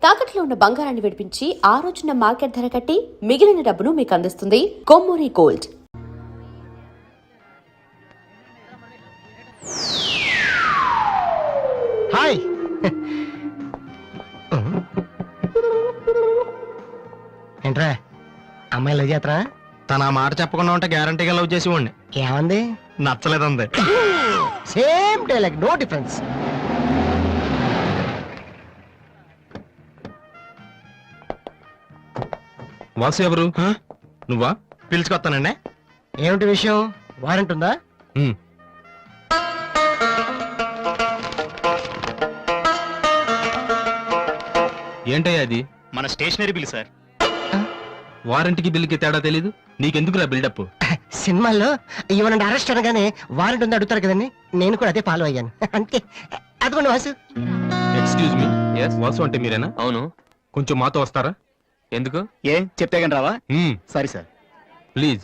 తాకట్లో ఉన్న బంగారాన్ని విడిపించి ఆ రోజున మార్కెట్ ధర కట్టి మిగిలిన డబ్బును మీకు అందిస్తుంది కొమ్మూరి గోల్డ్. హాయ్. ఏంట్రా అమ్మాయి లవ్ చేస్తారా? తన మాట చెప్పకుండా ఉంటే గ్యారంటీగా లవ్ చేసి వాడిని. ఏమంది? నచ్చలేదంది. Same dialogue, no difference. Vasu ఎవరు? నువ్వా? పిలుచుకొస్తానండి. ఏమిటి విషయం? వారెంట్ ఉందా? ఏంటయ్యా అది? మన స్టేషనరీ బిల్ సార్. వారంటీకి బిల్లుకి తేడా తెలీదు నీకెందుకురా బిల్డప్? సినిమాల్లో ఇవ్వనండి అరెస్ట్ అనగానే వారెంట్ ఉందా అడుగుతారు కదండి, నేను కూడా అదే ఫాలో అయ్యాను. అంతే. అదిగోండి వాసు. ఎక్స్క్యూజ్ మీ, వాసు అంటే మీరేనా? అవును. కొంచెం మాతో వస్తారా? ఎందుకు? ఏ చెప్తే కానీ రావా? సరే సార్, ప్లీజ్.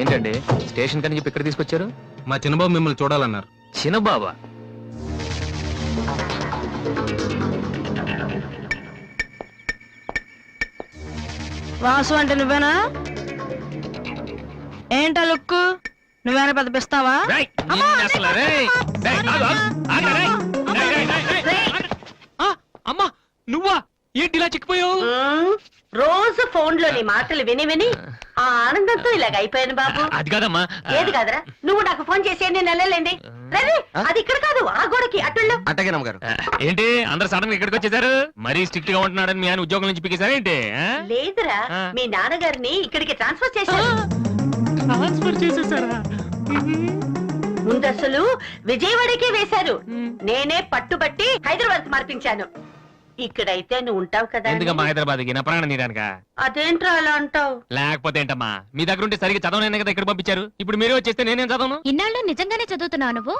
ఏంటండి స్టేషన్ కని చెప్పి ఇక్కడ తీసుకొచ్చారు? మా చిన్నబాబు మిమ్మల్ని చూడాలన్నారు. చిన్నబాబా? వాసు అంటే నువ్వేనా? ఏంటా లుక్కు? నువ్వేనా పెద్ద పిస్తావా? అమ్మా నువ్వా? ఏంటి ఇలా చిక్కిపోయావు? రోజు ఫోన్ లో నీ మాటలు విని విని ఆ ఆనందంతో ఇలాగ అయిపోయాను బాబు. అది కాదమ్మా. ఏది కాదరా, నువ్వు నాకు ఫోన్ చేసి నేను వెళ్ళలేండి. రండి, అది ఇక్కడ కాదు, ఆ గోడకి అటుల్లో. అట్టగే నమ్మగారు. ఏంటి అందరు సడన్ గా ఇక్కడికి వచ్చేసారు? మరీ స్ట్రిక్ట్ గా ఉంటున్నాడని మీ ఆయన ఉద్యోగం నుంచి పికేసారా ఏంటి? లేదురా, మీ నాన్నగారిని ఇక్కడికి ట్రాన్స్ఫర్ చేశారు. ట్రాన్స్ఫర్ చేసేసారా? ముందు అసలు విజయవాడకే వేశారు. నేనే పట్టుబట్టి హైదరాబాద్ మార్పించాను. ఇక్కడైతే నువ్వు ఉంటావు కదా. ఎందుకమ్మా హైదరాబాద్ కి? నా ప్రాణం నీరానుగా. అదేంట్రా అలా అంటావు? లేకపోతే ఏంటమ్మా, మీ దగ్గర ఉంటే సరిగ్గా చదవనే కదా ఇక్కడ పంపించారు. ఇప్పుడు మీరే వచ్చేస్తే నేనేం చదవను? ఇన్నాళ్ళు నిజంగానే చదువుతున్నావు నువ్వు?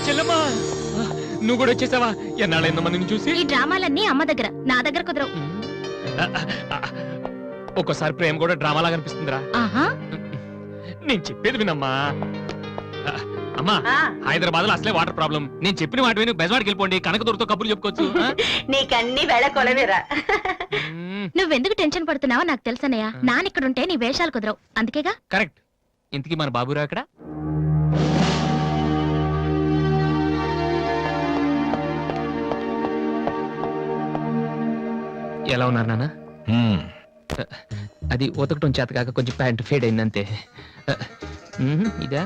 చెల్లమ్మా నువ్వు కూడా వచ్చేసావా? ఎన్నాళ్ళు ఎంతో మందిని చూసి. ఈ డ్రామాలన్నీ అమ్మ దగ్గర, నా దగ్గర కుదరవు. ఒక్కోసారి ప్రేమ కూడా డ్రామాలా కనిపిస్తుందిరా. ఆహా, నేను చెప్పేది వినమ్మా. అమ్మా హైదరాబాద్ లో అసలే వాటర్ ప్రాబ్లం. నేను చెప్పిన మాట విని బెజవాడికి వెళ్ళిపోండి, కనకదుర్తో కబుర్లు చెప్పుకోవచ్చు. నీకన్నీ వేళ కొలవేరా. నువ్వెందుకు టెన్షన్ పడుతున్నావో నాకు తెలుసనయ్యా. నానిక్కడుంటే నీ వేషాలు కుదరవు, అందుకేగా. కరెక్ట్. ఇంతకీ మన బాబురా అక్కడ? ఎలా ఉన్నారు నాన్న? అది ఉతకటం చేత కాక కొంచెం ప్యాంట్ ఫేడ్ అయిందంతే. ఇదా?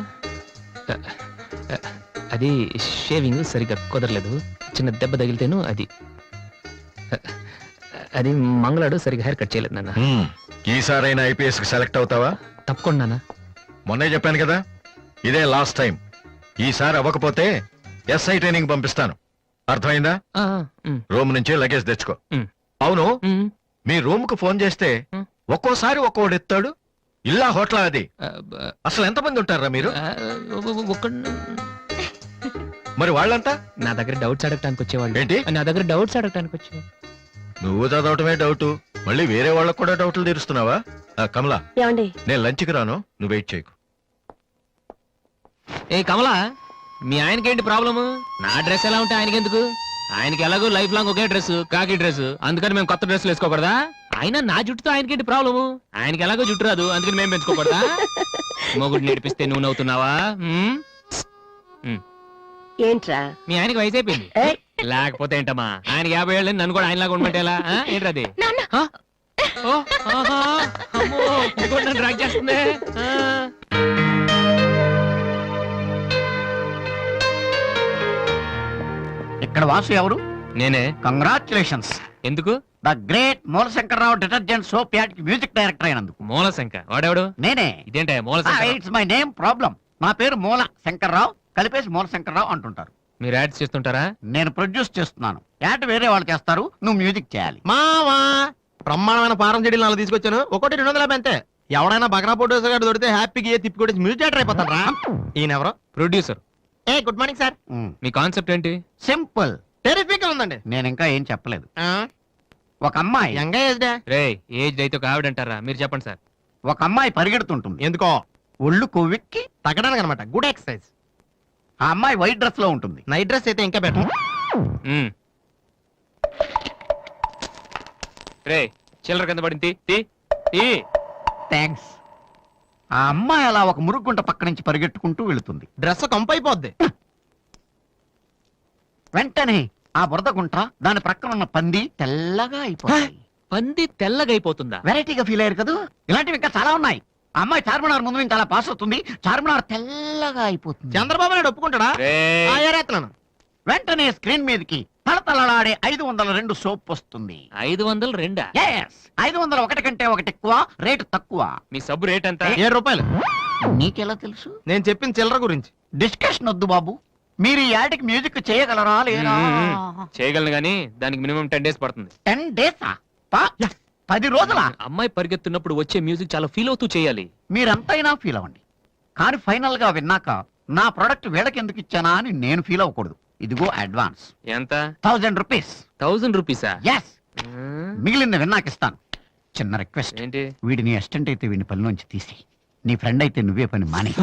అది షేవింగ్ సరిగ్గా కుదరలేదు, చిన్న దెబ్బ తగిలితేను. అది మంగళాడు సరిగ్గా హెయిర్ కట్ చేయలేదు నాన్న. ఈసారైనా ఐపీఎస్ కి సెలెక్ట్ అవుతావా? తప్పకుండా నాన్న. మొన్నే చెప్పాను కదా, ఇదే లాస్ట్ టైం. ఈసారి అవ్వకపోతే ఎస్ఐ ట్రైనింగ్ పంపిస్తాను. అర్థమైందా? రూమ్ నుంచి లగేజ్ తెచ్చుకో. అవును, మీ రూమ్ కు ఫోన్ చేస్తే ఒక్కోసారి ఒక్కోడు ఎత్తాడు. ఇల్లా హోటల్ అది? అసలు ఎంతమంది ఉంటారా మీరు? మరి వాళ్ళంతా నా దగ్గర డౌట్స్ అడగటానికి వచ్చేవాళ్ళు. ఏంటి? నా దగ్గర డౌట్స్ అడగటానికి వచ్చేవాళ్ళు. నువ్వు చదవటమే డౌట్, మళ్ళీ వేరే వాళ్ళకు కూడా డౌట్లు తీరుస్తున్నావా? కమలా, ఏమండి నేను లంచ్కి రాను, నువ్వు వెయిట్ చేయకు. ఏ కమలా, మీ ఆయనకేంటి ప్రాబ్లము? నా డ్రెస్ ఎలా ఉంటే ఆయనకి ఎందుకు? ఆయనకి ఎలాగో లైఫ్ లాంగ్ ఒకే డ్రెస్, కాకి డ్రెస్, అందుకని మేము కొత్త డ్రెస్లు వేసుకోకూడదా? ఆయన నా జుట్టుతో ఆయనకేంటి ప్రాబ్లము? ఆయనకి ఎలాగో జుట్టు రాదు, అందుకని మేము పెంచుకోకూడదా? మొగుడు నేర్పిస్తే నువ్వు నవ్వుతున్నావా? ఏంట్రా? మీ ఆయనకి వయసు అయిపోయింది. లేకపోతే ఏంటమ్మా, ఆయనకి 50 ఏళ్ళు, నన్ను కూడా ఆయనలాగా ఉండమంటే ఎలా? ఏంటది? డ్రాక్ చేస్తుంది. ఇక్కడ వాసు ఎవరు? నేనే. కంగ్రాచులేషన్స్. ఎందుకు? The great Moolashankararao detergent soap ad కి మ్యూజిక్ డైరెక్టర్ అయినందుకు. మూలశంక వాడెవడు? నేనే. ఇదేంటే మూలశంక? It's my name problem. నా పేరు మూల శంకర్రావు, కలిపేసి మూలశంకరరావు అంటుంటారు. మీరు యాడ్స్ చేస్తుంటారా? నేను ప్రొడ్యూస్ చేస్తున్నాను. యాడ్ వేరే వాళ్ళు చేస్తారు, నువ్వు మ్యూజిక్ చేయాలి. మావా బ్రహ్మాండమైన పారం చెడీలు 4 తీసుకొచ్చాను, ఒకటి 250 అంతే. ఎవడైనా బగ్రా ప్రొడ్యూసర్ గారు దొరికితే హ్యాపీగా తిప్పి కొట్టేసి మ్యూజిక్ డైరెక్టర్ అయిపోతారా? ఈయనెవరో ప్రొడ్యూసర్. ఏ గుడ్ మార్నింగ్ సార్. మీ కాన్సెప్ట్ ఏంటి? సింపుల్, టెరిఫిక్ గా ఉందండి. నేను ఇంకా ఏం చెప్పలేదు. ఒక అమ్మాయి యంగ్ ఏజ్ డే. రే ఏజ్ అయితే ఒక ఆవిడ అంటారా? మీరు చెప్పండి సార్. ఒక అమ్మాయి పరిగెడుతుంటుంది ఎందుకో ఒళ్ళు కొవ్వెక్కి. తగ్గడానికి అనమాట. Good exercise. ఆ అమ్మాయి వైట్ డ్రెస్ లో ఉంటుంది. నైట్ డ్రెస్ అయితే ఇంకా బెటర్. రే చిల్లర కింద పడింది తీ, తీ. థ్యాంక్స్. ఆ అమ్మాయి అలా ఒక మురుగుంట పక్క నుంచి పరిగెట్టుకుంటూ వెళుతుంది. డ్రెస్ కంపు అయిపోద్ది. వెంటనే ఆ బురద గుంట దాని ప్రక్కన ఉన్న పంది తెల్లగా అయిపోయింది. పంది తెల్లగైపోతుందా? వెరైటీగా ఫీల్ అయ్యారు కదా. ఇలాంటివి ఇంకా చాలా ఉన్నాయి. ఆ అమ్మాయి చార్మినార్ ముందు నుంచి అలా పాస్ అవుతుంది. చార్మినార్ తెల్లగా అయిపోతుంది. చంద్రబాబు నాయుడు ఒప్పుకుంటాడా? రేయ్. ఆ, ఏరేస్తున్నాను. వెంటనే స్క్రీన్ మీదకి తలతలలాడే 502 సోప్ వస్తుంది. 502? Yes, 501 కంటే ఒకటి ఎక్కువ, రేటు తక్కువ. మీ సబ్బు రేట్ ఎంత? 7 రూపాయలు. నీకెలా తెలుసు? నేను చెప్పిన చిల్లర గురించి. డిస్కషన్ వద్దు బాబు. మీరు ఈ యాడ్కి మ్యూజిక్ చేయగలరా లేదా? చేయగలను గానీ దానికి మినిమం 10 days పడుతుంది. 10 days 10 రోజుల. అమ్మాయి పరిగెత్తున్నప్పుడు వచ్చే మ్యూజిక్ చాలా ఫీల్ అవుతూ చేయాలి. మీరంతైనా ఫీల్ అవ్వండి, కానీ ఫైనల్ గా విన్నాక నా ప్రొడక్ట్ వీళ్ళకి ఎందుకు ఇచ్చానా అని నేను ఫీల్ అవ్వకూడదు. ఇదిగో అడ్వాన్స్ ఎంత? 1000 రూపీస్. 1000 రూపీసా? ఎస్, మిగిలింది విన్నాక ఇస్తాను. చిన్న రిక్వెస్ట్, ఏంటి? వీడిని అసిస్టెంట్ అయితే వీడిని పనిలోంచి తీసి, నీ ఫ్రెండ్ అయితే నువ్వే పని మాని.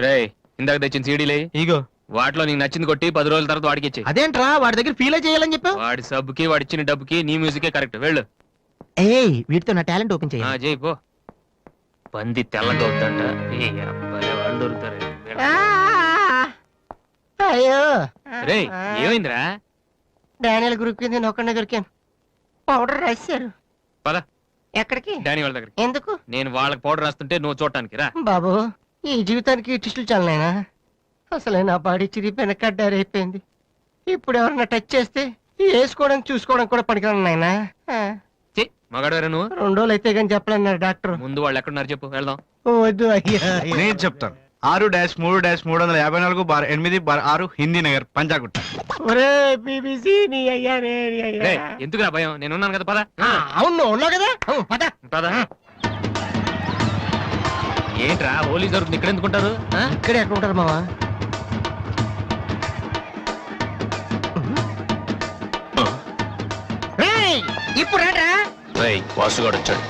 రేయ్ ఇందాక తెచ్చిన సీడీలే ఇగో. వాటిలో నీకు నచ్చింది కొట్టి 10 రోజుల తర్వాత వాడికి ఇచ్చే. అదేంట్రా వాడి దగ్గర ఫీల్ చేయాలని చెప్పావు? వాడి సబ్బుకి వాడి ఇచ్చిన డబ్బుకి నీ మ్యూజికే కరెక్ట్. వెళ్ళు. ఏయ్, వీటితో నా టాలెంట్ ఓపెన్ చేయాలి. చేయి పో. పంది తెల్లగా అవుతుందంట. ఏ అబ్బాయి వాళ్ళు దొరుకుతారు. అయ్యో, రేయ్ ఏమైందిరా? డానియల్ గ్రూప్ కింద నేను ఒక్కడే దొరికాను. పౌడర్ రాశారు. పద ఎక్కడికి? డానీ వాళ్ళ దగ్గరికి. ఎందుకు నేను వాళ్ళకి పౌడర్ రాస్తుంటే నువ్వు చూడటానికి రా. బాబు? ఈ జీవితానికి టిస్టులు చాలనైనా. అసలే నా బాడీ చిరిగిపోయిన కడ్డారైపోయింది. ఇప్పుడు ఎవరన్నా టచ్ చేస్తే వేసుకోవడం చూసుకోవడం కూడా పనికిరాను నాయనా. మగాడు నువ్వు. 2 రోజులు అయితే కానీ చెప్పలేన్నారు డాక్టర్. ముందు వాళ్ళు ఎక్కడున్నారు చెప్పు, వెళ్దాం. వద్దు అయ్యా. నేను చెప్తాను. 6-3-350-8/6 హిందీ నగర్ పంజాగుట్ట. ఒరే బీబీసీ నీ అయ్యా రే నీ అయ్యా. రేయ్, ఎందుకురా భయం? నేను ఉన్నాను కదా. పద అవును నువ్వు ఉన్నావు కదా. పద. పద. ఏంట్రా హోలీ జరుగుతుంది ఇక్కడ ఎందుకుంటారు? ఇక్కడే ఎక్కడ ఉంటారు మావా? ఇప్పుడు రా. వాసుగాడు వచ్చాడు.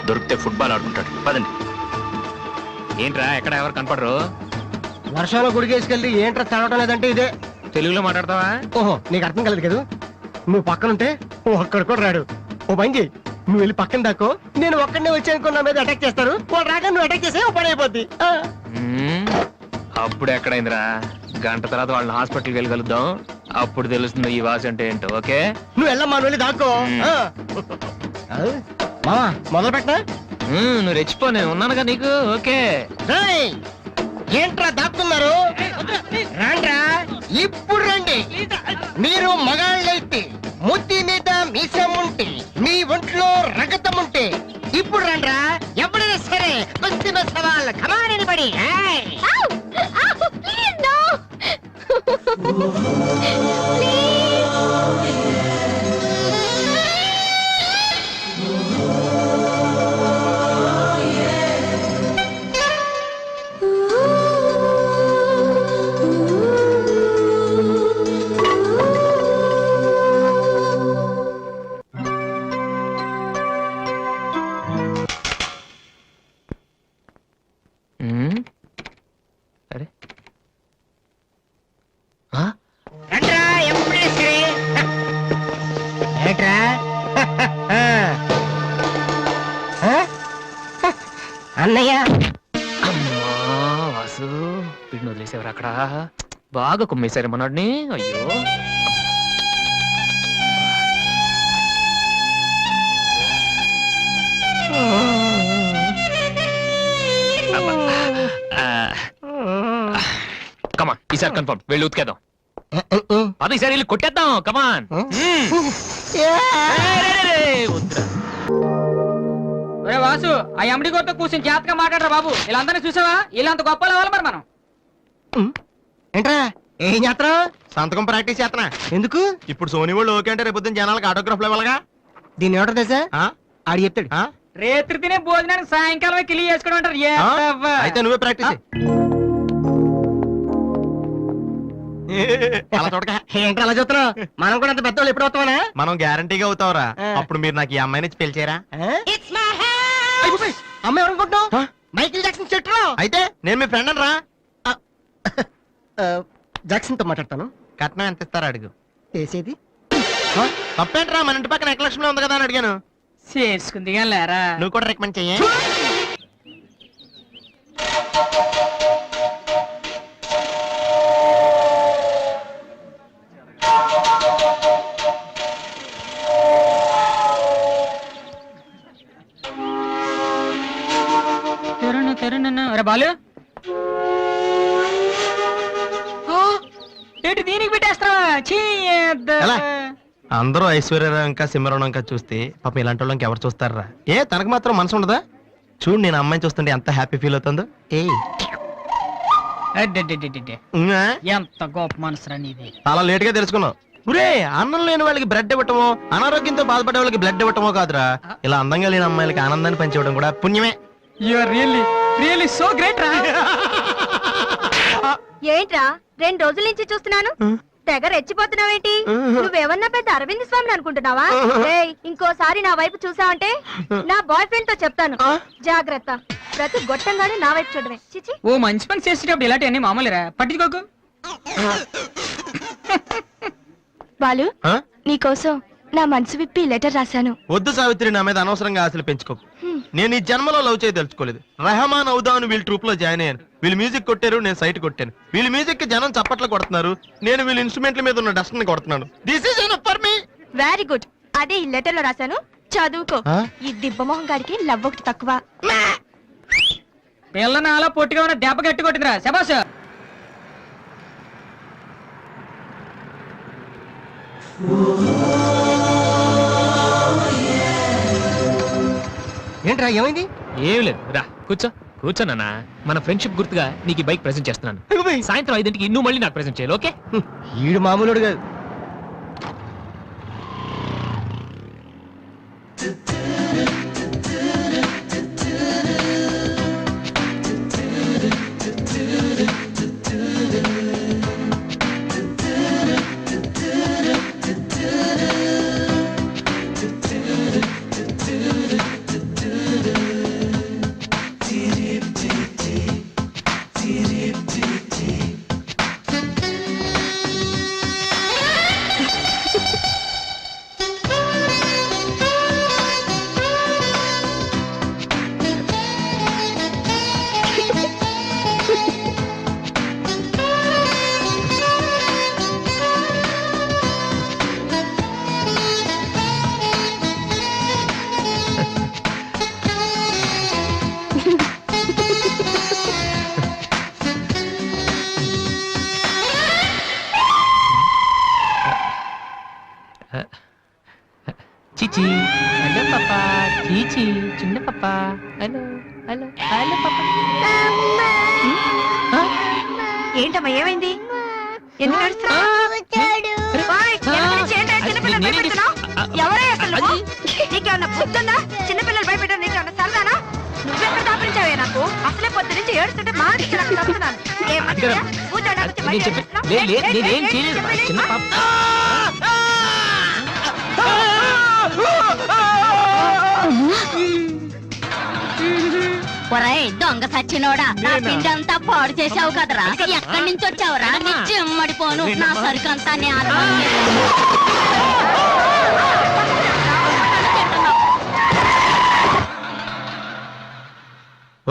దొరికితే ఫుట్బాల్ ఆడుకుంటాడు. పదండి. ఏంట్రా ఎక్కడ ఎవరు కనపడరు? వర్షంలో గుడికేసుకెళ్ళి ఏంట్రా తడవటం లేదంటే ఇదే. తెలుగులో మాట్లాడతావా? ఓహో, నీకు అర్థం కలదు కదా. నువ్వు పక్కనుంటే ఒక్కడు కూడా రాడు. ఓ పని చెయ్యి, నువ్వు వెళ్ళి పక్కన దాకో. నేను ఒక్కడనే వచ్చానుకో, నా మీద అటాక్ చేస్తారు. వాళ్ళు రాగా నువ్వు అటాక్ చేసే పని అయిపోద్ది. అప్పుడు ఎక్కడైందిరా? గంట తర్వాత వాళ్ళని హాస్పిటల్కి వెళ్ళగలుగుతాం. అప్పుడు తెలుస్తుంది ఈ వాసి అంటే ఏంటో. ఓకే, నువ్వు వెళ్ళమ్మా, నువ్వు వెళ్ళి దాక్కో. మావా మొదలు పెట్టనా? నువ్వు రెచ్చిపో, నేను ఉన్నానుగా నీకు. ఓకే. ఏంట్రా దాక్కున్నారు? రండ్రా, ఇప్పుడు రండి. మీరు మగాళ్ళైతే ముత్తి మీద మీసం ఉంటే, మీ ఒంట్లో రగతం ఉంటే ఇప్పుడు రండ్రా. ఎవరైనా సరే కుస్తీ సవాల్ కమాని పడి. అరే రండ్రా, ఎప్పుడైనా సరే. ఏంట్రా? అన్నయ్య. అమ్మా వాసు, వీడిని వదిలేసేవారు అక్కడ. బాగా కుమ్మేశారు మనోడిని. అయ్యో కమాన్, ఈసారి కన్ఫర్మ్. వెళ్ళి ఉతికేద్దాం. అది ఈసారి వెళ్ళి కొట్టేద్దాం. కమాన్. వాసు, ఆ ఎమ్డి గోతో కూర్చొని జాతగా మాట్లాడరా బాబు. వీళ్ళందరినీ చూసావా? వీళ్ళంత గొప్ప అవ్వాలి మరి మనం. ఏంట్రా ఏం చేస్తాం? సంతకం ప్రాక్టీస్ చేస్తున్నా. ఎందుకు? ఇప్పుడు సోనీ వాళ్ళు ఓకే అంటే రేపు పొద్దున్న జనాలకు ఆటోగ్రాఫ్లు ఇవ్వాలిగా. దీన్ని ఏమంటారు తెలుసా? ఆడి చెప్తాడు. రేత్రి తినే భోజనానికి సాయంకాలం కిలి చేసుకోవడం అంటారు. అయితే నువ్వే ప్రాక్టీస్. అలా చూడక ఏంటి అలా చూస్తున్నావు? మనం కూడా అంత పెద్దవాళ్ళు ఎప్పుడు వస్తామనా? మనం గ్యారంటీగా అవుతావురా ఆ. అప్పుడు మీరు నాకు ఈ అమ్మాయిని ఇచ్చి పిలిచారా అమ్మాయి ఎవరనుకుంటున్నావు? మైకిల్ జాక్సన్ చెట్టు. అయితే నేను మీ ఫ్రెండ్ రా జాక్సన్ తో మాట్లాడతాను. కట్నం ఎంత ఇస్తారా అడుగు చేసేది తప్పేంట్రా మన ఇంటి పక్కన ఎక్లక్ష్మి ఉంది కదా అని అడిగాను చేసుకుంది కానీ లేరా నువ్వు కూడా రికమెండ్ చెయ్యి అరే బాలు ఏంటి దీనికి పెట్టేస్తావా ఎలా? అందరూ ఐశ్వర్యరావు ఇంకా సింహరావు ఇంకా చూస్తే పాప ఇలాంటి వాళ్ళకి ఎవరు చూస్తారా తనకు మాత్రం మనసు ఉండదా చూడు నేను అమ్మాయిని చూస్తుంటే ఎంత హ్యాపీ ఫీల్ అవుతుందో ఉమ్మా? ఎంత గొప్ప మనసురా నీది. చాలా లేట్ గా తెలుసుకున్నావు ఒరే అన్నం లేని వాళ్ళకి బ్లడ్ ఇవ్వటమో అనారోగ్యంతో బాధపడే వాళ్ళకి బ్లడ్ ఇవ్వటమో కాదురా ఇలా అందంగా లేని అమ్మాయిలకి ఆనందాన్ని పంచివ్వడం కూడా పుణ్యమే you are really so great రా. ఏంట్రా 2 రోజుల నుంచి చూస్తున్నాను తెగ రెచ్చిపోతున్నావేంటి నువ్వేమన్నా పెద్ద అరవింద్ స్వామిని అనుకుంటున్నావా ఏయ్, ఇంకోసారి నా వైపు చూసావంటే నా బాయ్ ఫ్రెండ్ తో చెప్తాను జాగ్రత్త ప్రతి గొట్టంగానే నా వైపు చూడమే చిచి ఓ మంచి పని చేసేటప్పుడు ఇలాంటివన్నీ మామూలురా పట్టించుకోకు. బాలు ఆ? నీకోసం నా మనసు విప్పి లెటర్ రాశాను వద్దు సావిత్రి నా మీద అనవసరంగా ఆశలు పెంచుకోకు నేను ఈ జన్మలో లవ్ చేయ తెలుసుకోలేదు రెహమాన్ అవుదాను వీళ్ళ ట్రూప్ లో జాయిన్ అయ్యాను వీళ్ళు మ్యూజిక్ కొట్టారు నేను సైట్ కొట్టాను వీళ్ళ మ్యూజిక్ కి జనం చప్పట్లు కొడుతున్నారు నేను వీళ్ళ ఇన్స్ట్రుమెంట్ల మీద ఉన్న డస్ట్ ని కొడుతున్నాను this is enough for me very good అదే ఈ లెటర్ లో రాశాను చదువుకో ఆ? ఈ దిబ్బమోహం గారికి లవ్ ఒకటి తక్కువ పిల్లని అలా పొట్టిగా ఉన్న దెబ్బ గట్టి కొట్టిందిరా శబాష్. ఏంట్రా ఏమైంది? ఏం లేదు రా కూర్చోనన్నా మన ఫ్రెండ్షిప్ గుర్తుగా నీకు బైక్ ప్రెజెంట్ చేస్తున్నాను సాయంత్రం 5ంటికి నువ్వు మళ్ళీ నాకు ప్రెజెంట్ చేయాలి ఓకే ఈడు మామూలుడు కాదు. చీచి హలో పాపా చీచి చిన్న పాపా హలో హలో హలో పాపా ఏంటమ్మా ఏమైంది ఎందుకు ఏడుస్తున్నావ్? ఓయ్, ఎందుకు నీ చేయండి? చిన్నపిల్లలు భయపెడుతున్నావ్? ఎవరే అసలు నువ్వు? నీకేమన్నా బుద్ధుందా? చిన్నపిల్లలు భయపెట్టడం నీకేమన్నా సరదానా? నువ్వెక్కడ దాపించావే నాకు అసలే పొద్దు నుంచి ఏడుస్తుంటే మా చదువుతున్నాను నేను చెప్పి నేనేం చేయలేదు చిన్న పాప ఒరేయ్ దొంగ సచ్చినోడా నా పిండి అంతా పాడు చేసావు కదరా ఎక్కడి నుంచి వచ్చావురా నీ చెమ్మడిపోను నా సరుకంతా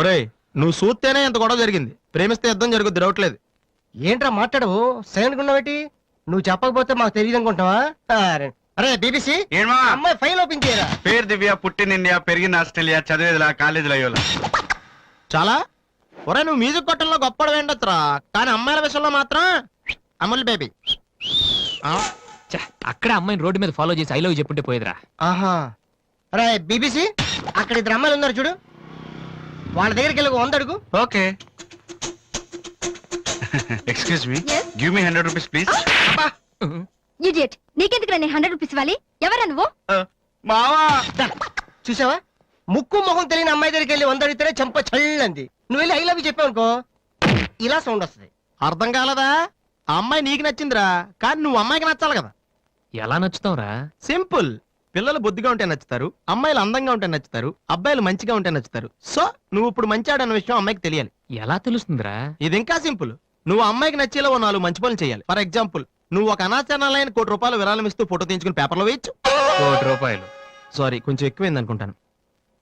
ఒరేయ్ నువ్వు చూస్తేనే ఎంత గొడవ జరిగింది ప్రేమిస్తే యుద్ధం జరుగుద్ది డౌట్ లేదు ఏంట్రా మాట్లాడవు? సైలెంట్ ఉన్నావేటి? నువ్వు చెప్పకపోతే మాకు తెలియదు అనుకుంటావా? అరే బీబీసీ ఏమా అమ్మాయి ఫైల్ ఓపెన్ చేయరా. పేరు దివ్య, పుట్టిన ఇండియా, పెరిగిన ఆస్ట్రేలియా, చదివేదిలా కాలేజీలో అయ్యోలా. చాలా ఒరే నువ్వు మ్యూజిక్ కొట్టంలో గొప్పడు వేండొచ్చురా కానీ అమ్మాయిల విషయంలో మాత్రం అమూల్ బేబీ అక్కడ అమ్మాయిని రోడ్డు మీద ఫాలో చేసి ఐ లవ్ చెప్పుంటే పోయేదిరా ఆహా. అరే బీబీసీ అక్కడ 2 అమ్మాయిలు ఉన్నారు చూడు, వాళ్ళ దగ్గరికి వెళ్ళి 100 అడుగు. Okay excuse me, give me 100 rupees please. Idiot నీకెందుకు నీ 100 రూపీస్ ఇవ్వాలి ఎవరా నువ్వు మావా చూసావా, ముక్కు మొహం తెలియని అమ్మాయి దగ్గరికి వెళ్ళి 100 అడిగితేనే చెంప చల్లంది. నువ్వు వెళ్ళి ఐ లవ్ యూ చెప్పావు అనుకో ఇలా సౌండ్ వస్తుంది. అర్థం కాలదా ఆ అమ్మాయి నీకు నచ్చిందిరా, కానీ నువ్వు అమ్మాయికి నచ్చాలి కదా. ఎలా నచ్చుతావురా? సింపుల్. పిల్లలు బొద్దుగా ఉంటే నచ్చుతారు, అమ్మాయిలు అందంగా ఉంటే నచ్చుతారు, అబ్బాయిలు మంచిగా ఉంటే నచ్చుతారు. సో నువ్వు ఇప్పుడు మంచివాడన్న విషయం అమ్మాయికి తెలియాలి. ఎలా తెలుస్తుందిరా? ఇది ఇంకా సింపుల్. నువ్వు అమ్మాయికి నచ్చేలా ఓ 4 మంచి పనులు చేయాలి. ఫర్ ఎగ్జాంపుల్, నువ్వు ఒక అనాచరణలైన ₹1,00,00,000 విరాళం ఇస్తూ ఫోటో తీయించుకుని పేపర్లో వేయచ్చు. ₹1,00,00,000 సారీ, కొంచెం ఎక్కువైంది అనుకుంటాను.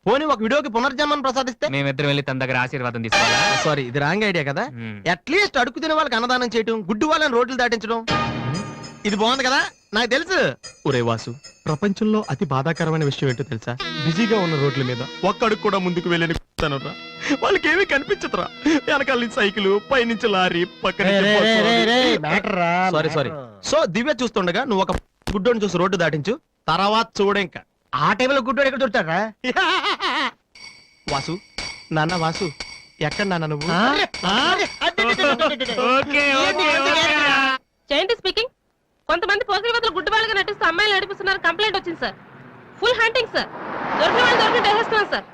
పోనీ ఒక వీడియోకి పునర్జన్మను ప్రసాదిస్తే? మేమిద్దరం వెళ్ళి తన దగ్గర ఆశీర్వాదం తీసుకోవాలా? సారీ, ఇది రాంగ్ ఐడియా కదా. మ్మ్. అట్లీస్ట్ అడుగు తినే వాళ్ళకి అన్నదానం చేయటం, గుడ్డు వాళ్ళని రోడ్లు దాటించడం, ఇది బాగుంది కదా. నాకు తెలుసు. ఒరే వాసు, ప్రపంచంలో అతి బాధాకరమైన విషయం ఏంటో తెలుసా? బిజీగా ఉన్న రోడ్ల మీద ఒక్క అడుగు కూడా ముందుకు వెళ్ళని కూర్చున్నానురా. వాళ్ళకి ఏమీ కనిపించదురా. వెనకాల నుంచి సైకిల్, పైనుంచి లారీ, పక్కన సారీ. సో దివ్య చూస్తుండగా నువ్వు ఒక గుడ్డోని చూసి రోడ్డు దాటించు, తర్వాత చూడ ఇంకా. ఆ టైంలో గుడ్డోడు ఎక్కడ దొరుకుతాడా? వాసు, నాన్న వాసు, ఎక్కడ నాన్న నువ్వు? జయంతి స్పీకింగ్. కొంతమంది పోకిరివతలు గుడ్డి వాళ్ళగా నటిస్తూ అమ్మాయిలు నడిపిస్తున్నారు. కంప్లైంట్ వచ్చింది సార్. Full hunting sir. దొరికిన వాళ్ళు దొరికినట్టు వేసేస్తున్నాం సార్.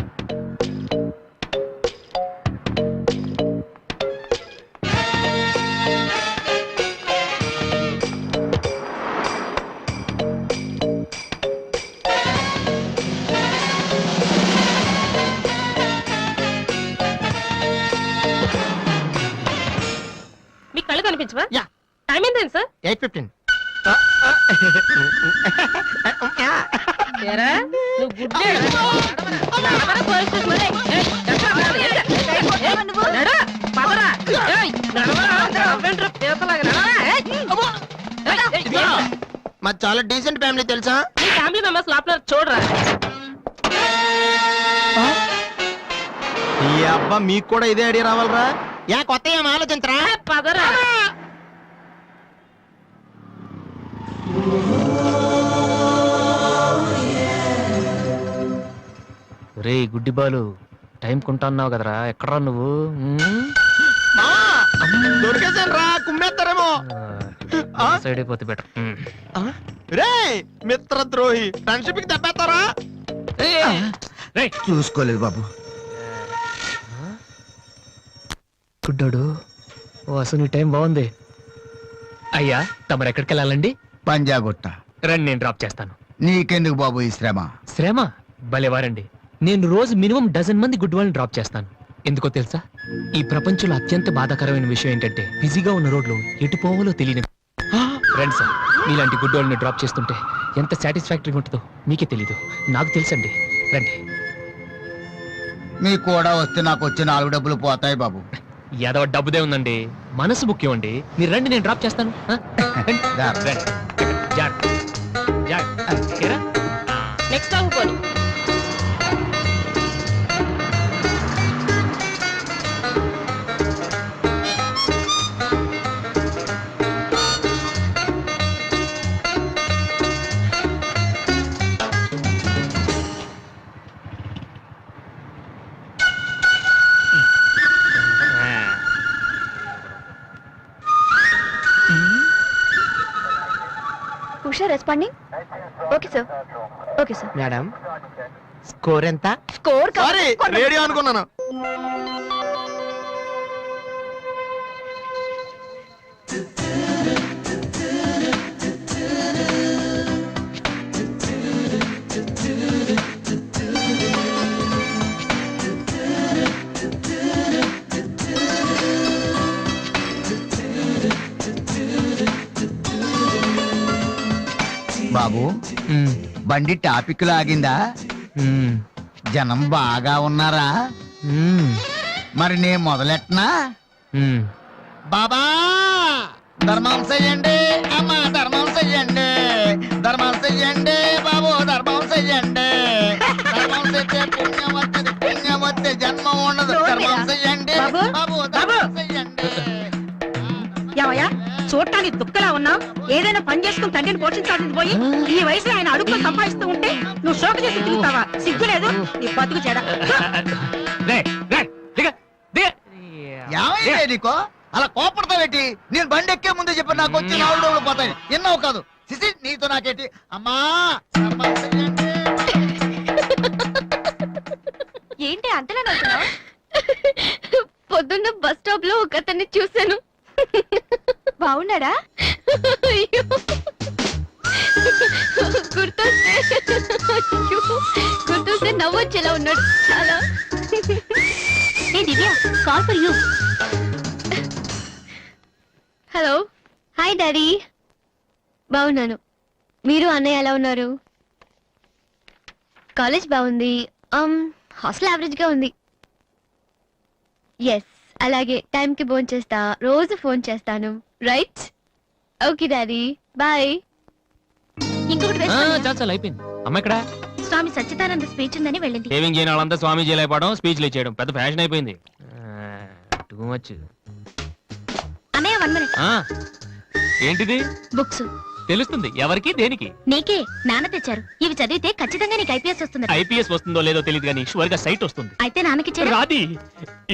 మీ కళ్ళు కనిపించవా? యా. టైం ఏంటండి సార్? 8:15. ఏరా, నువ్వు గుడ్డే. నడవరా పోలీస్ స్టేషన్ మరి. ఏయ్, ఎక్కడ పడాలి? నడు, పదరా. ఏయ్, నడవరా. నడవండ్రా, పీతలాగా నడవరా. ఏయ్, అమ్మో. ఏయ్, ఏయ్, ఇదిగో, మాది చాలా డీసెంట్ ఫ్యామిలీ తెలుసా? మీ ఫ్యామిలీ మెంబర్స్ లోపల చూడరా. ఈ అబ్బా, మీకు కూడా ఇదే ఐడియా రావాలరా? యా, కొత్త ఏం ఆలోచించరా? ఏయ్, పదరా. రే గుడ్డి బాలు, టైం కొంటున్నావు కదరా, ఎక్కడరా నువ్వు? దొరికేసాను రా, కుమ్మేస్తారేమో. సైడ్ అయిపోతే బెటర్. రే మిత్రద్రోహి, ఫ్రెండ్షిప్ కి దెబ్బేస్తారా? చూసుకోలేదు బాబు. గుడ్డాడు, ఓ అసలు నీ టైం బాగుంది. అయ్యా, తమరు ఎక్కడికి వెళ్ళాలండి? పంజాగుట్ట. రండి, నేను డ్రాప్ చేస్తాను. నీకెందుకు బాబు ఈ శ్రమ? శ్రమ భలేవారండి. నేను రోజు మినిమం 12 మంది గుడ్ వాళ్ళని డ్రాప్ చేస్తాను. ఎందుకో తెలుసా? ఈ ప్రపంచంలో అత్యంత బాధాకరమైన విషయం ఏంటంటే, బిజీగా ఉన్న రోడ్లు ఎటు పోవాలో తెలియని. రండి సార్, మీలాంటి గుడ్ వాళ్ళని డ్రాప్ చేస్తుంటే ఎంత సాటిస్ఫాక్టరీగా ఉంటుందో మీకే తెలీదు, నాకు తెలుసండి. రండి. మీకు కూడా వస్తే నాకు వచ్చే 4 డబ్బులు పోతాయి బాబు. ఏదో డబ్బుదే ఉందండి, మనసు ముఖ్యం అండి. మీరు రండి, నేను డ్రాప్ చేస్తాను. ఆ? రండి. రండి. జాగ్రత్త. జాగ్రత్త. ఏరా? నెక్స్ట్ ఆగు పోనీ. Usha responding. Okay sir. Okay sir. Madam, score ఎంత? స్కోర్ సారీ, రేడియో అనుకున్నాను. బాబు, బండి టాపిక్ లాగిందా? జనం బాగా ఉన్నారా? మరి నేను మొదలెట్టనా? బాబా ధర్మం చెయ్యండి, అమ్మా ధర్మం చెయ్యండి, ధర్మం చెయ్యండి బాబు, ధర్మం చెయ్యండి. ధర్మం చేస్తే పుణ్యం వస్తుంది, పుణ్యం వస్తే జన్మ ఉండదు. ధర్మం చెయ్యండి బాబు, ధర్మం చెయ్యండి. ఏమయ్యా, చూడటానికి దుక్కలా ఉన్నావు. ఏదైనా పని చేసుకుని తండ్రిని పోషించాల్సింది పోయి ఈ వయసులో ఆయన అడుగులో సంపాదిస్తూ ఉంటే నువ్వు షోక చేసి తిరుగుతావా? సిగ్గులేదు నీ బతుకు చెడ. ఏమైంది నీకో అలా కోపడతావేటి? నేను బండి ఎక్కే ముందే చెప్పి నాకు వచ్చి 4 డబ్బులు పోతాయి. ఎన్నో కాదు సిసి, నీతో నాకేటి? అమ్మా ఏంటి అంతలా నవ్వుతున్నావు? పొద్దున్న బస్ స్టాప్ లో ఒక అతన్ని చూశాను. బాగున్నా బాగున్నాడా? గుర్తొస్తే నవ్వొచ్చేలా ఉన్నాడు చాలా. ఏ Divya, call for you. Hello, hi daddy. బాగున్నాను. మీరు అన్నయ్య ఎలా ఉన్నారు? కాలేజ్ బాగుంది. హాస్టల్ యావరేజ్ గా ఉంది. ఎస్, అలాగే టైంకి ఫోన్ చేస్తా, రోజు ఫోన్ చేస్తాను. రైట్? Okay daddy, bye. ఇంకొకటి వేసుకో. చాలు అయిపోయింది. అమ్మ ఇక్కడ స్వామి సచ్చిదానంద స్పీచ్ ఉందని వెళ్ళింది. సేవింగ్ చేయని వాళ్ళంతా స్వామీజీలు అయిపోవడం, స్పీచ్లు ఇచ్చేయడం పెద్ద ఫ్యాషన్ అయిపోయింది. Too much. అన్నయ్య 1 minute. ఏంటిది? బుక్స్. తెలుస్తుంది ఎవరికి దేనికి? నీకే, నాన్న తెచ్చారు. ఇవి చదివితే ఖచ్చితంగా నీకు ఐపీఎస్ వస్తుంది. ఐపీఎస్ వస్తుందో లేదో తెలియదు కానీ షువర్ గా సైట్ వస్తుంది. అయితే నాన్నకి రాది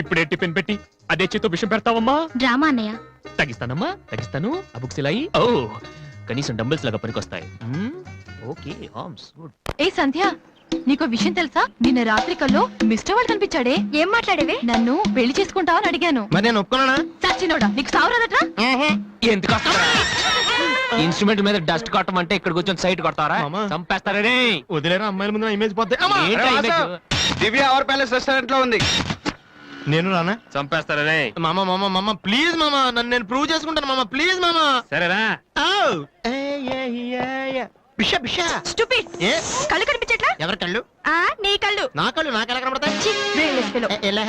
ఇప్పుడే టిఫిన్ పెట్టి అదే చేతో విషయం పెడతావమ్మా. డ్రామా అన్నయ్య. తగ్గిస్తానమ్మా, తగ్గిస్తాను. ఆ బుక్స్ ఇలా ఓ కనీసం డంబుల్స్ లాగా పనికొస్తాయి. Okay, arms good. ఏ సంధ్య, నీకో విషయం తెలుసా? నిన్న రాత్రి కల్లో మిస్టర్ వాడు కనిపించాడే. ఏం మాట్లాడేవే? నన్ను పెళ్లి చేసుకుంటావని అడిగాను. మరి నేను ఒప్పుకున్నానా? సచ్చినోడా, నీకు సావరాదట్రా? ఎందుకు ఇన్స్ట్రుమెంట్ మీద డస్ట్ కొట్టమంటే ఇక్కడ కూర్చొని సైట్ కొడతారా? మామా. చంపేస్తారే. వదిలేరా, అమ్మాయిల ముందు ఇమేజ్ పోతే. దివ్య అవర్ ప్యాలెస్ రెస్టారెంట్ లో ఉంది. నేను రానా? చంపేస్తారే. మామ మామ మామ ప్లీజ్ మామ, నన్ను నేను ప్రూవ్ చేసుకుంటాను మామ, ప్లీజ్ మామ. సరేరా. బిషా బిషా. స్టూపిడ్. ఏ కళ్ళు కనిపించట్లా? ఎవరి కళ్ళు? నీ కళ్ళు. నా కళ్ళు నాకు ఎలా కనబడతాయి? Brainless fellow. ఎలా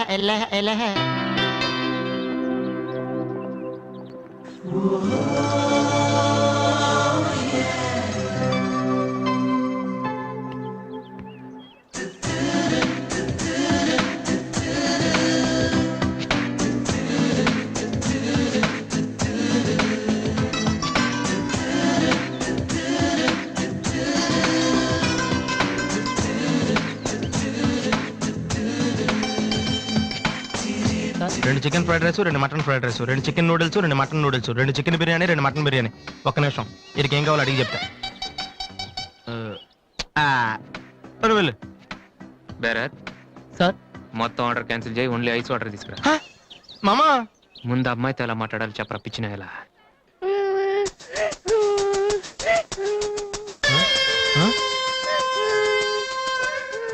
రెండు చికెన్ ఫ్రైడ్ రైస్, రెండు మటన్ ఫ్రైడ్ రైస్, రెండు చికెన్ నూడిల్స్, రెండు మటన్ నూడిల్స్, రెండు చికెన్ బిర్యానీ, రెండు మటన్ బిర్యానీ. ఒక్క నిమిషం, వీడికి ఏం కావాలో అడిగి చెప్తా. వెళ్ళు. భరత్ సార్, మొత్తం ఆర్డర్ క్యాన్సిల్ చేయి, ఓన్లీ ఐస్ వాటర్ తీసుకురా. మామా ముందు అమ్మాయితో ఎలా మాట్లాడాలి చెప్పరా, పిచ్చిన ఎలా?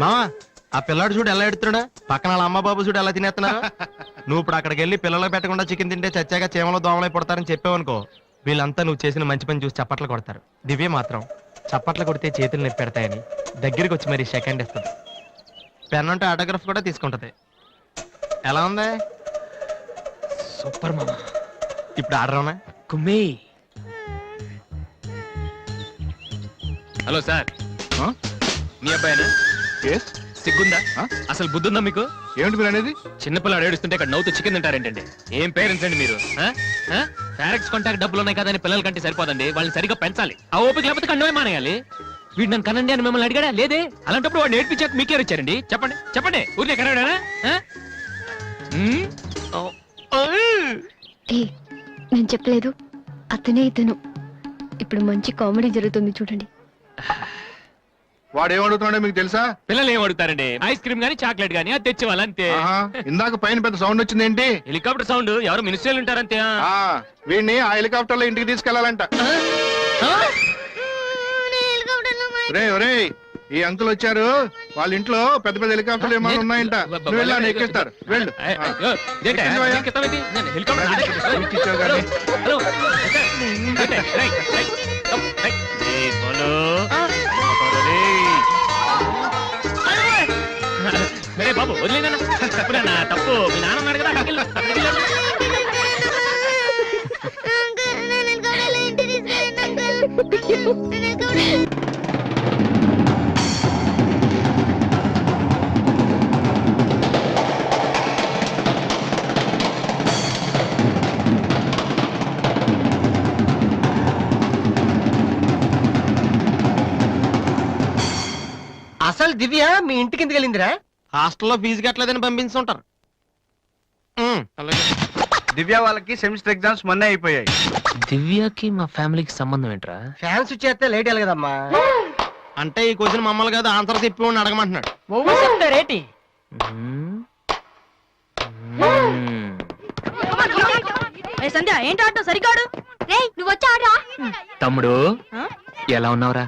మామా, ఆ పిల్లాడు చూడు ఎలా ఎడుతున్నాడా, పక్కన వాళ్ళ అమ్మ బాబు చూడు ఎలా తినేస్తున్నాడు. నువ్వు ఇప్పుడు అక్కడికి వెళ్ళి పిల్లలు పెట్టకుండా చికెన్ తింటే చచ్చాక చీమలో దోమలై పడతారని చెప్పావనుకో, వీళ్ళంతా నువ్వు చేసిన మంచి పని చూసి చప్పట్లు కొడతారు. దివ్య మాత్రం చప్పట్లు కొడితే చేతులు నొప్పి పెడతాయని దగ్గరికి వచ్చి మరీ సెకండ్ ఇస్తుంది. పెన్ అంటే ఆటోగ్రాఫ్ కూడా తీసుకుంటది. ఎలా ఉంది? సూపర్ మామా. ఇప్పుడు ఆర్డర్ అవునా? కుమ్మి. హలో సార్, మీ అబ్బాయినా? సిగ్గుందా? అసలు బుద్ధుందా మీకు? ఏమిటి మీరు అనేది? చిన్నపిల్లలు ఏడుస్తుంటే ఇక్కడ నవ్వుతూ చికెన్ తింటారేంటండి? ఏం పేరెంట్స్ అండి మీరు? ఫారెక్స్ కాంటాక్ట్ డబ్బులు ఉన్నాయి కదా అని పిల్లల కంటే సరిపోదండి, వాళ్ళని సరిగ్గా పెంచాలి. ఆ ఓపిక లేకపోతే కండమే మానేయాలి. వీడు నన్ను కనండి అని మిమ్మల్ని అడిగాడా? లేదే. అలాంటప్పుడు వాడు నేర్పించాక మీకే ఇచ్చారండి. చెప్పండి చెప్పండి, ఊరికే కనడానా? నేను చెప్పలేదు, అతనే ఇతను. ఇప్పుడు మంచి కామెడీ జరుగుతుంది చూడండి. వాడు ఏమడుగుతున్నాడో మీకు తెలుసా? పిల్లలు ఏం అడుగుతారండి? ఐస్ క్రీమ్ గానీ చాక్లెట్ గానీ అది తెచ్చేవాళ్ళు అంతే. ఇందాక పైన పెద్ద సౌండ్ వచ్చింది ఏంటి? Helicopter sound. ఎవరు మినిస్టర్లు ఉంటారంతే. వీడిని ఆ హెలికాప్టర్ లో ఇంటికి తీసుకెళ్లాలంట. ఒరే ఈ అంకుల్ వచ్చారు, వాళ్ళ ఇంట్లో పెద్ద పెద్ద హెలికాప్టర్లు ఏమైనా ఉన్నాయంట. నువ్వు వెళ్ళి ఆయన ఎక్కిస్తారు. వెళ్ళు. బాబు వదిలేనా? తప్పు. మీ నాన్న ఉన్నాడు కదా. అసలు దివ్య మీ ఇంటికి ఎందుకు వెళ్ళిందిరా? హాస్టల్లో ఫీజు కట్టలేదని పంపించుంటారు. దివ్య వాళ్ళకి సెమిస్టర్ ఎగ్జామ్స్ మొన్నే అయిపోయాయి. దివ్యకి మా ఫ్యామిలీకి సంబంధం ఏంట్రా? ఫ్యాన్స్ వచ్చేస్తే లేట్ వెళ్ళగదమ్మా. అంటే ఈ క్వశ్చన్ మమ్మల్ని కాదు, ఆన్సర్ చెప్పి అడగమంటున్నాడు. చెప్తారేటి? సంధ్య ఏంటి ఆటో సరికాడు? రేయ్ నువ్వు వచ్చావురా. తమ్ముడు ఆ? ఎలా ఉన్నావురా?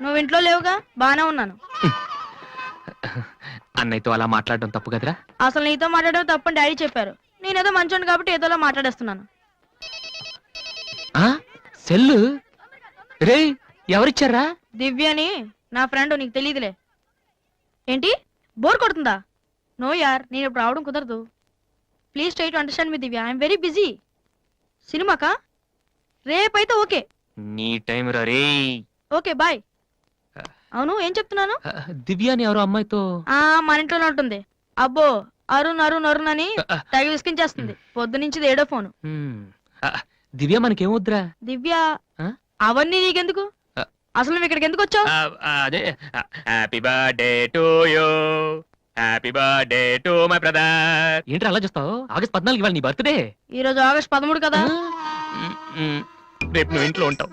నువ్వు ఇంట్లో లేవుగా, బానే ఉన్నాను. అన్నయ్యతో అలా మాట్లాడడం తప్పు కదరా? అసలు నీతో మాట్లాడడం తప్పని డాడీ చెప్పారు. నేనేదో మంచోండి కాబట్టి ఏదోలా మాట్లాడేస్తున్నాను. ఆ సెల్లు రే ఎవరిచ్చారా? దివ్య అని నా ఫ్రెండ్, నీకు తెలియదులే. ఏంటి బోర్ కొడుతుందా? నో యార్, నేను ఇప్పుడు రావడం కుదరదు. Please try to understand me Divya, I'm very busy. సినిమాకా? రేపైతే ఓకే. నీ టైం రా రే. Okay bye. అవును ఏం చెప్తున్నాను? దివ్య అని ఎవరో అమ్మాయితో ఆ మన ఇంట్లోనే ఉంటుంది. అబ్బో అరుణ్ అరుణ్ అరుణ్ అని తెగ విసికించేస్తుంది. పొద్దు నుంచి ఏడో ఫోను. దివ్య మనకేమొద్దురా? దివ్య ఆ? అవన్నీ నీకెందుకు? అసలు నువ్వు ఇక్కడికి ఎందుకు వచ్చావు? అదే happy birthday to you, happy birthday to my brother. ఏంటి అలా చూస్తావు? ఆగస్ట్ 14 ఇవాళ నీ బర్త్డే. ఈ రోజు ఆగస్ట్ 13 కదా. రేపు నువ్వు ఇంట్లో ఉంటావు,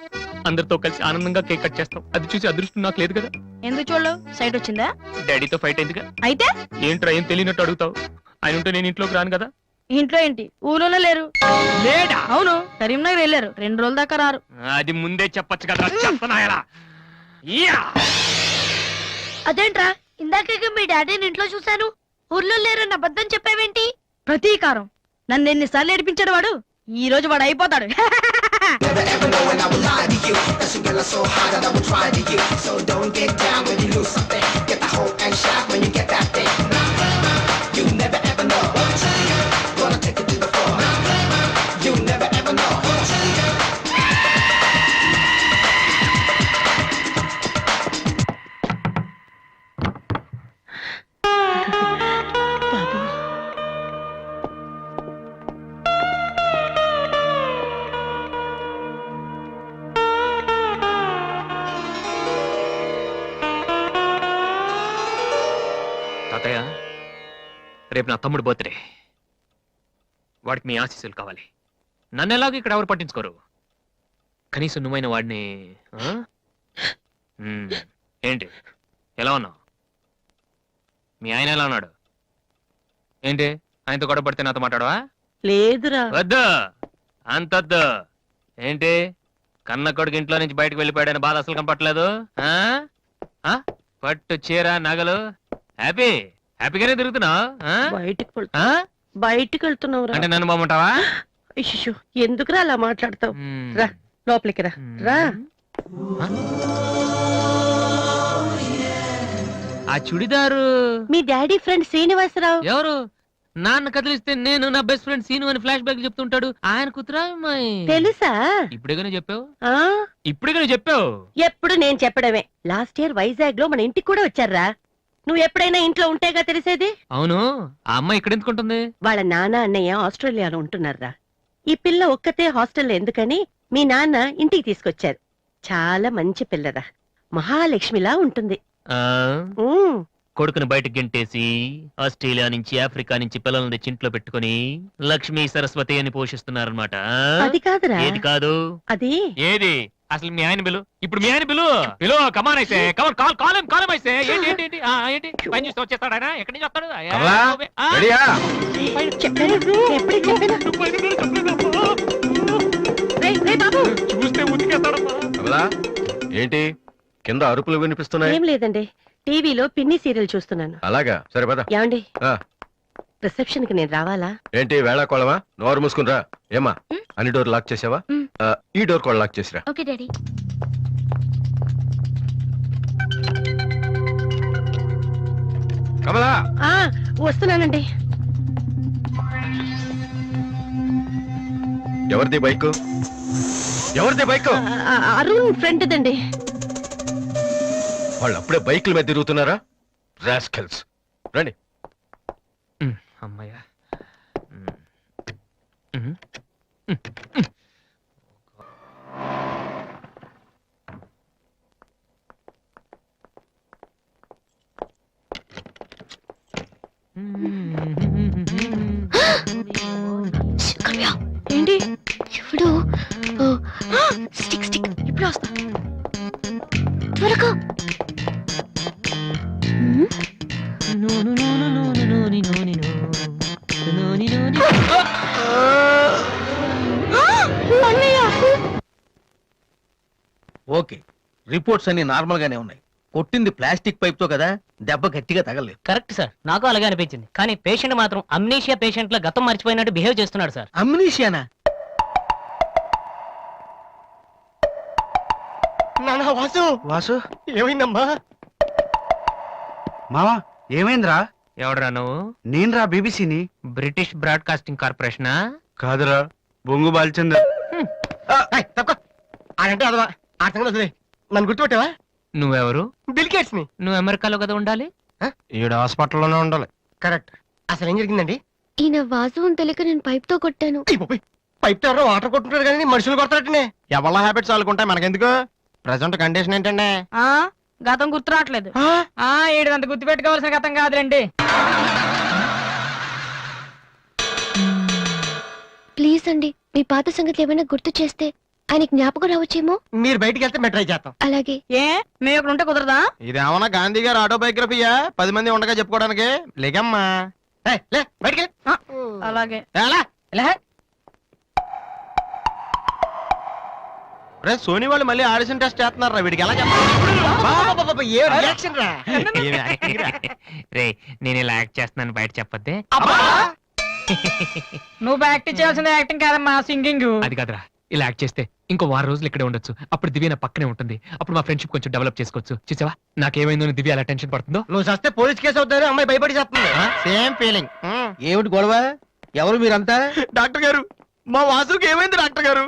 అందరితో కలిసి ఆనందంగా కేక్ కట్ చేస్తావు. అది చూసి అదృష్టం నాకు లేదు కదా. ఎందుకు చూడలేవు? సైట్ వచ్చిందా? డాడీతో ఫైట్ అయిందిగా. అయితే ఏంట్రా ఏం తెలియనట్టు అడుగుతావు? ఆయన ఉంటే నేను ఇంట్లోకి రాను కదా. ఇంట్లో ఏంటి, ఊళ్ళోనే లేరు. లేడా? అవును, కరీంనగర్ వెళ్ళారు. 2 రోజుల దాకా రారు. అది ముందే చెప్పొచ్చు కదా. చెప్పనాయలా అదేంట్రా ఇందాక మీ డాడీని ఇంట్లో చూశాను, ఊర్లో లేరన్న అబద్ధం చెప్పావేంటి? ప్రతీకారం. నన్ను ఎన్నిసార్లు ఏడిపించాడు వాడు, ఈ రోజు వాడు అయిపోతాడు. తాతయ్య, రేపు నా తమ్ముడు బర్త్డే. వాడికి మీ ఆశీస్సులు కావాలి. నన్ను ఎలాగో ఇక్కడ ఎవరు పట్టించుకోరు, కనీసం నువ్వైన వాడిని. ఏంటి ఎలా ఉన్నావు? మీ ఆయన ఎలా ఉన్నాడు? ఏంటి ఆయనతో గొడవ పడితే నాతో మాట్లాడవా? లేదురా. వద్దు, అంతొద్దు. ఏంటి కన్న కొడుకు ఇంట్లో నుంచి బయటకు వెళ్ళిపోయాడని బాధ అసలు కనపట్లేదు? పట్టు చీర నగలు హ్యాపీగానే తిరుగుతున్నావు. బయటికి వెళ్తున్నావు అంటే నన్ను బాగుంటావా? ఎందుకురా అలా మాట్లాడతావు? రా లోపలికి రా. రా. ఆ చుడిదారు మీ డాడీ ఫ్రెండ్ శ్రీనివాసరావు. ఎవరు? నాన్న కదిలిస్తే నేను నా బెస్ట్ ఫ్రెండ్ సీను అని ఫ్లాష్ బ్యాక్ చెప్తుంటాడు. ఆయన కూతురా అమ్మాయి? తెలుసా? ఇప్పుడేగానే చెప్పావు. ఆ ఇప్పుడేగానే చెప్పావు. ఎప్పుడు నేను చెప్పడమే. లాస్ట్ ఇయర్ వైజాగ్ లో మన ఇంటికి కూడా వచ్చారా. నువ్వు ఎప్పుడైనా ఇంట్లో ఉంటేగా తెలిసేది. అవును, ఆ అమ్మాయి ఇక్కడ ఎందుకుంటుంది? వాళ్ళ నాన్న అన్నయ్య ఆస్ట్రేలియాలో ఉంటున్నారా. ఈ పిల్ల ఒక్కతే హాస్టల్లో ఎందుకని మీ నాన్న ఇంటికి తీసుకొచ్చారు. చాలా మంచి పిల్లరా, మహాలక్ష్మిలా ఉంటుంది. కొడుకుని బయటకు గెంటేసి ఆస్ట్రేలియా నుంచి ఆఫ్రికా నుంచి పిల్లల్ని తెచ్చి ఇంట్లో పెట్టుకుని లక్ష్మీ సరస్వతి అని పోషిస్తున్నారనమాట. అది కాదురా. ఏది కాదు? అది ఏది అసలు? మీ ఆయన బిలు. ఇప్పుడు మీ ఆయన బిలు కమాన్ అయితే కమాన్ కాలం అయితే ఏంటి పని చూస్తే వచ్చేస్తాడు ఆయన. ఎక్కడి నుంచి వస్తాడు? చూస్తే ఉతికేస్తాడమ్మా. ఏంటి కింద అరుపులు వినిపిస్తున్నాయి? ఏం లేదండి, టీవీలో పిన్ని సీరియల్ చూస్తున్నాను. అలాగా, సరే పద. ఏమండి రిసెప్షన్ కి నేను రావాలా? ఏంటి వేళ కోళమా? నోరు మూసుకునిరా. ఏమా అన్ని డోర్ లాక్ చేసావా? ఈ డోర్ కూడా లాక్ చేసిరా. Okay daddy. కమలా వస్తున్నానండి. ఎవరిది బైక్? ఎవరిది బైక్? అరుణ్ ఫ్రెండ్ దండి. వాళ్ళు అప్పుడే బైకుల మీద తిరుగుతున్నారా? రాస్కెల్స్. రండి. అమ్మయ్యా. ఏంటి ఇప్పుడు స్టిక్ ఇప్పుడు వస్తా త్వరగా. అన్నయ్య ఓకే, రిపోర్ట్స్ అన్ని నార్మల్ గానే ఉన్నాయి. కొట్టింది ప్లాస్టిక్ పైప్ తో కదా, దెబ్బ గట్టిగా తగలేదు. కరెక్ట్ సార్, నాకు అలాగే అనిపించింది. కానీ పేషెంట్ మాత్రం అమ్నీషియా పేషెంట్ లా గతం మర్చిపోయినట్టు బిహేవ్ చేస్తున్నాడు సార్. అమ్నీషియానా? నాన్న వాసు వాసు ఏమైందమ్మా? మావా ఏమైందిరా? ఎవడరా నువ్వు? నేనురా బీబీసీని. British broadcasting కార్పొరేషనా? కాదురా, బొంగు బాల్చందర్. అంటే అదవా ఆ సంగతి వదిలేయ్. నన్ను గుర్తుపెట్టావా? నువ్వెవరు? బిల్గేట్స్ ని. నువ్వు అమెరికాలో కదా ఉండాలి. ఈడ హాస్పిటల్లోనే ఉండాలి. కరెక్ట్. అసలు ఏం జరిగిందండి? ఈయన వాసు అని తెలియక నేను పైప్ తో కొట్టాను. పైప్ తో ఎవరో వాటర్ కొట్టుకుంటారు కానీ మనుషులు కొడతారటనే. ఎవరి హ్యాబిట్స్ వాళ్ళకుంటాయి, మనకెందుకు? ప్రెసెంట్ కండిషన్ ఏంటండి? గతం గుర్తు రావట్లేదు. ఏడు గుర్తు పెట్టుకోవాల్సిన గతం కాదులేండి. ప్లీజ్ అండి, మీ పాత సంగతి ఏమైనా గుర్తు చేస్తే ఆయన జ్ఞాపకం రావచ్చేమో. మీరు బయటికి వెళ్తే మేము ట్రై చేస్తాం. అలాగే. ఏ మేము ఇక్కడ ఉంటే కుదరదా? ఇదేమన్నా గాంధీ గారు ఆటోబయోగ్రఫీయా 10 మంది ఉండగా చెప్పుకోవడానికి? లేకమ్మా. ఏయ్, లే బయటికి వెళ్ళు. అలాగే. రే సోనీ వాళ్ళు మళ్ళీ ఆడిషన్ టెస్ట్ చేస్తున్నారా? వీడికి ఎలా చెప్పాలి? ఏ రియాక్షన్ రా? రే నేను ఇలా యాక్ట్ చేస్తున్నాను బయట చెప్పొద్దే. నువ్వు యాక్టింగ్ చేయాల్సిన యాక్టింగ్ కాదమ్మా, సింగింగ్. అది కాదురా, ఇలా యాక్ట్ చేస్తే ఇంకో 6 రోజులు ఇక్కడే ఉండొచ్చు. అప్పుడు దివ్య నా పక్కనే ఉంటుంది. అప్పుడు మా ఫ్రెండ్షిప్ కొంచెం డెవలప్ చేసుకోవచ్చు. చూసావా నాకేమైందో అని దివ్య అలా టెన్షన్ పడుతుందో. నువ్వు చస్తే పోలీస్ కేసు అవుతారు. అమ్మాయి భయపడి చేస్తుంది. Same feeling. ఏమిటి గొడవ? ఎవరు మీరంతా? డాక్టర్ గారు, మా వాసుకి ఏమైంది డాక్టర్ గారు?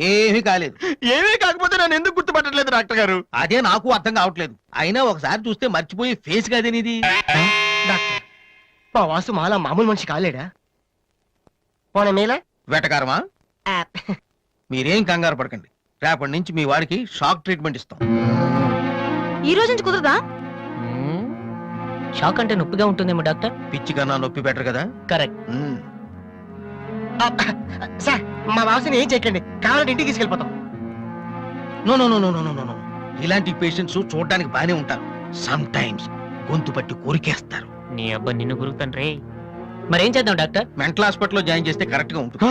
ఏమీ కాలేదు. ఏమీ కాకపోతే నన్ను ఎందుకు గుర్తుపట్టట్లేదు డాక్టర్ గారు? అదే నాకు అర్థం కావట్లేదు. అయినా ఒకసారి చూస్తే మర్చిపోయి ఫేస్ కాదే నీది. డాక్టర్, మా వాసు మాలా మామూలు మనిషి కాలేడా? పోన మేలా వెటకారమా? మీరేం కంగారు పడకండి. రేపటి నుంచి మీ వాడికి షాక్ ట్రీట్మెంట్ ఇస్తాం. ఈ రోజు నుంచి కుదరదా? షాక్ అంటే నొప్పిగా ఉంటుందేమో డాక్టర్. పిచ్చి కన్నా నొప్పి బెటర్ కదా. కరెక్ట్. సార్, మా వాసుని ఏం చేయకండి, కావాలంటే ఇంటికి తీసుకెళ్ళిపోతాం. No no no no no no no. ఇలాంటి పేషెంట్స్ చూడడానికి బానే ఉంటారు. సమ్ టైమ్స్ గొంతు పట్టి కోరికేస్తారు. నీ అబ్బా నిన్ను గురుతాను రే. మరేం చేద్దాం డాక్టర్? మెంటల్ హాస్పిటల్లో జాయిన్ చేస్తే కరెక్ట్ గా ఉంటుంది.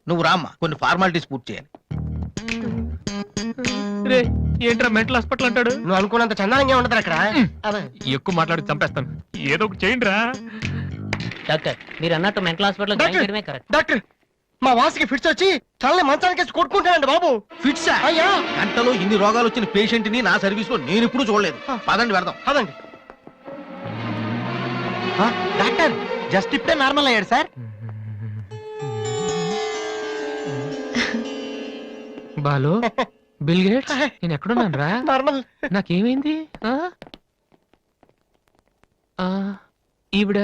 నువ్వు రామ్మా, కొన్ని ఫార్మాలిటీస్ పూర్తి చేయాలి. రే ఏంట్రా మెంటల్ హాస్పిటల్ అంటాడు? నువ్వు అనుకున్నంత చందానంగా ఉండదు అక్కడ. ఎక్కువ మాట్లాడి చంపేస్తాను. ఏదో ఒకటి చేయండి రా. డాక్టర్ మీరు అన్నట్టు మెంటల్ హాస్పిటల్ జాయిన్ చేయడమే కరెక్ట్. డాక్టర్, మా వాసుకి ఫిట్స్ వచ్చి తలని మంచానికి కొట్టుకుంటానండి బాబు. ఫిట్స్ అయ్యా? గంటలో ఇన్ని రోగాలు వచ్చిన పేషెంట్ ని నా సర్వీస్ లో నేను ఇప్పుడు చూడలేదు. పదండి వెళ్దాం. పదండి. డాక్టర్, జస్ట్ ఇప్పుడే నార్మల్ అయ్యాడు సార్. బాలు, బిల్ గేట్స్, నేను ఎక్కడున్నాను రా? నార్మల్. నాకేమైంది? ఈవిడ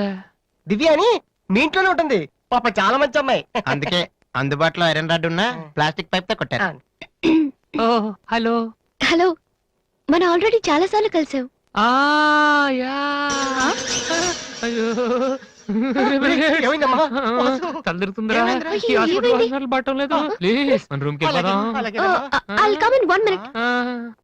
దివ్య అని మీ ఇంట్లోనే ఉంటుంది. పాప చాలా మంచి అమ్మాయి. అందుకే అందుబాటులో ఐరన్ రాడ్ ఉన్న ప్లాస్టిక్ పైప్ తో కొట్టారు. ఓ హలో. హలో, మనం ఆల్రెడీ చాలా సార్లు కలిసాం. ఏమైందమ్మా? తలదిరుతుందిరా. ఈ అయ్యో, హాస్పిటల్ ఏమైంది? బట్టం లేదు. ప్లీజ్ మన రూమ్ కి వెళ్దాం. I'll come in 1 minute.